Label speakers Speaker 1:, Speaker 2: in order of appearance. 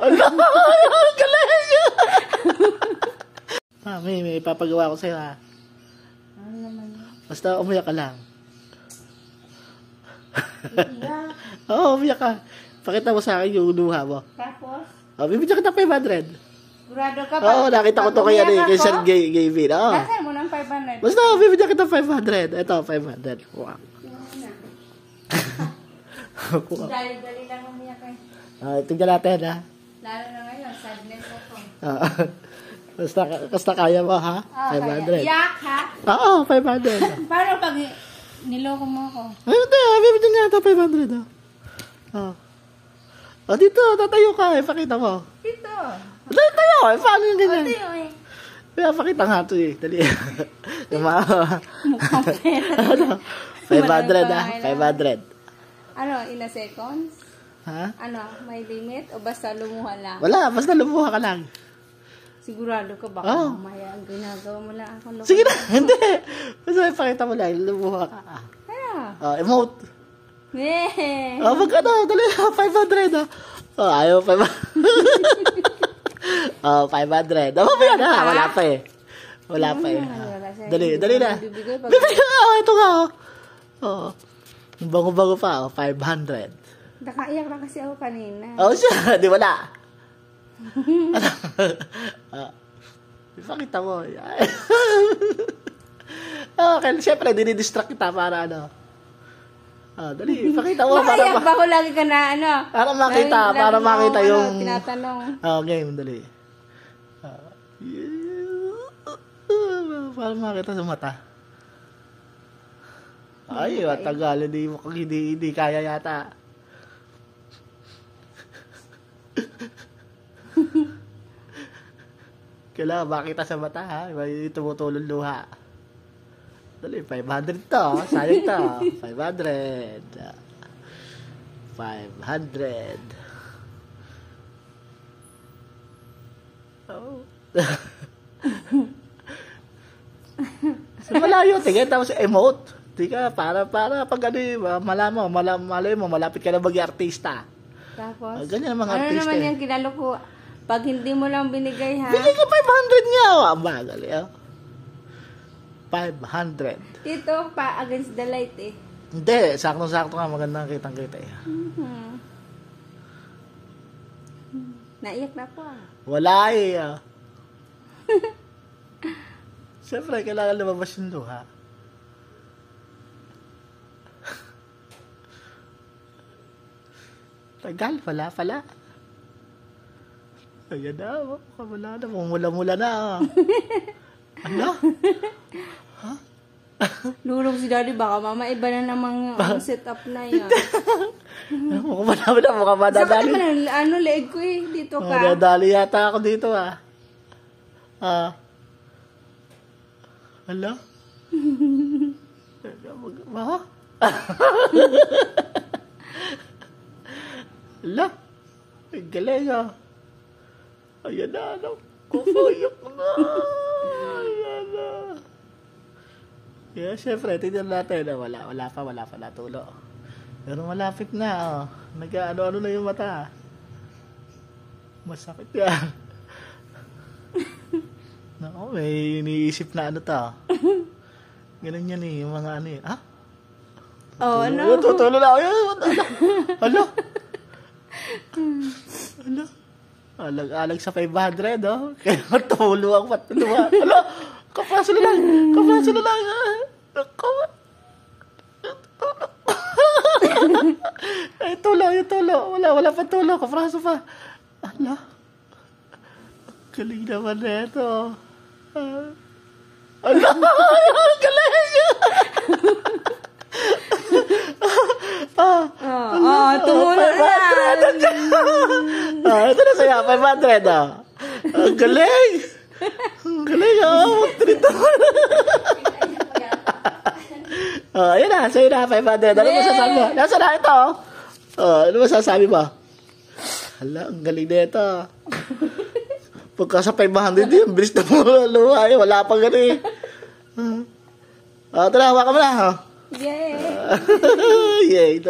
Speaker 1: Ala, galing! May ipapagawa ko sa'yo, ha?
Speaker 2: Ano naman yun?
Speaker 1: Basta umiyak ka lang.
Speaker 2: Iiyak.
Speaker 1: Oo, umiyak ka. Pakita mo sa akin yung luha mo.
Speaker 2: Tapos?
Speaker 1: Bibigyan kita 500.
Speaker 2: Sigurado ka ba?
Speaker 1: Oo, nakita ko to kay Sir Gavin. Oo.
Speaker 2: Nasaan mo ng 500?
Speaker 1: Basta, bibigyan kita 500. Ito, 500. Wow.
Speaker 2: Dali-dali lang umiyak eh.
Speaker 1: Tingnan natin, ha?
Speaker 2: Lalo na ngayon, sadness ako.
Speaker 1: Basta kaya mo, ha?
Speaker 2: Kaya.
Speaker 1: 500.
Speaker 2: Iyak, ha?
Speaker 1: Oo, 500.
Speaker 2: Paano pag niloko mo ako?
Speaker 1: Ay, hindi, bibigyan nga ito 500, dito, tatayo ka, pakita mo.
Speaker 2: Dito.
Speaker 1: Tayo, paano yung ganyan?
Speaker 2: Dito eh.
Speaker 1: Kaya pakita nga ito eh, dali.
Speaker 2: Mukhang pera.
Speaker 1: 500, ha? 500.
Speaker 2: Ano, ilang seconds?
Speaker 1: Ha?
Speaker 2: Ano, may limit? O basta lumuha lang?
Speaker 1: Wala, basta lumuha ka lang.
Speaker 2: Sigurado ka ba?
Speaker 1: Oo.
Speaker 2: Mamaya ang ginagawa mo lang ako.
Speaker 1: Sige na, hindi. Basta ipakita mo lang, lumuha ka.
Speaker 2: Ano?
Speaker 1: Emote.
Speaker 2: Eh.
Speaker 1: Magkano, dali, 500, ha? Ayaw, 500. 500. Mamaya na, wala pa eh. Wala pa eh. Dali na. Bibigay, ito nga, bango-bango pa, 500.
Speaker 2: Nakaiyak na kasi ako kanina.
Speaker 1: Siya, di wala. Ipakita mo. Okay, siyempre, dinidistract kita para ano. Dali, ipakita mo.
Speaker 2: Nakaiyak ba ako lagi ka na ano?
Speaker 1: Para makita yung...
Speaker 2: Tinatanong.
Speaker 1: Game, dali. Para makita sa mata. Ay, matagal. Hindi kaya yata. Kailangan makita sa mata, ha? May tumutulong luha. Dali, 500 to. Sayang to. 500. 500. So, malayo. Tingin, tapos emote. Tika, para pag ano, malay mo, malapit ka na mag-artista.
Speaker 2: Tapos?
Speaker 1: Ganyan ang mga
Speaker 2: ano
Speaker 1: artista.
Speaker 2: Ano naman yung kinaloko? Pag hindi mo lang binigay, ha?
Speaker 1: Bigay ka 500 nga. Bagal, 500.
Speaker 2: Dito, pa against the light, eh.
Speaker 1: Hindi, sakto-sakto nga. Magandang kitang-kita, eh.
Speaker 2: Naiyak na po,
Speaker 1: Wala, eh. Siyempre, kailangan lumabas yung luha. Tagal, wala pala. Ayan na, wala na. Mula-mula na. Ano? Ha?
Speaker 2: Lulong si Daddy, baka mama iba na namang ang setup na yan.
Speaker 1: Mukhang madadali.
Speaker 2: Saka naman, ano, leeg ko eh, dito ka.
Speaker 1: Madadali yata ako dito, Hala? Ha? Hala? Ay, galing, Ayan na, kufayak na. Ayan na. Yeah, syempre, tignan natin. Wala pa natulo. Pero malapit na, Nag-ano-ano na yung mata. Masakit yan. Nako, may iniisip na ano to. Ganun yan eh, yung mga ano eh.
Speaker 2: Ano?
Speaker 1: Tutulo na ako. Hala? Alag sa 500, Kaya matulo ang patuluwa. Hala? Kapraso na lang. Ay, tulo. Wala pa tulo. Kapraso pa. Hala? Galing naman na ito. Hala? Galing!
Speaker 2: Tumulo na.
Speaker 1: Ito na saya, 500, Ang galing! Ang galing, Ayun na, sa'yo na, 500. Ano masasabi mo? Nasa na ito, ano masasabi mo? Hala, ang galing na ito. Pagka sa 500, ang bilis na mo luha, wala pang gano'n Ito na, hawakan mo na,
Speaker 2: Yay!
Speaker 1: Yay!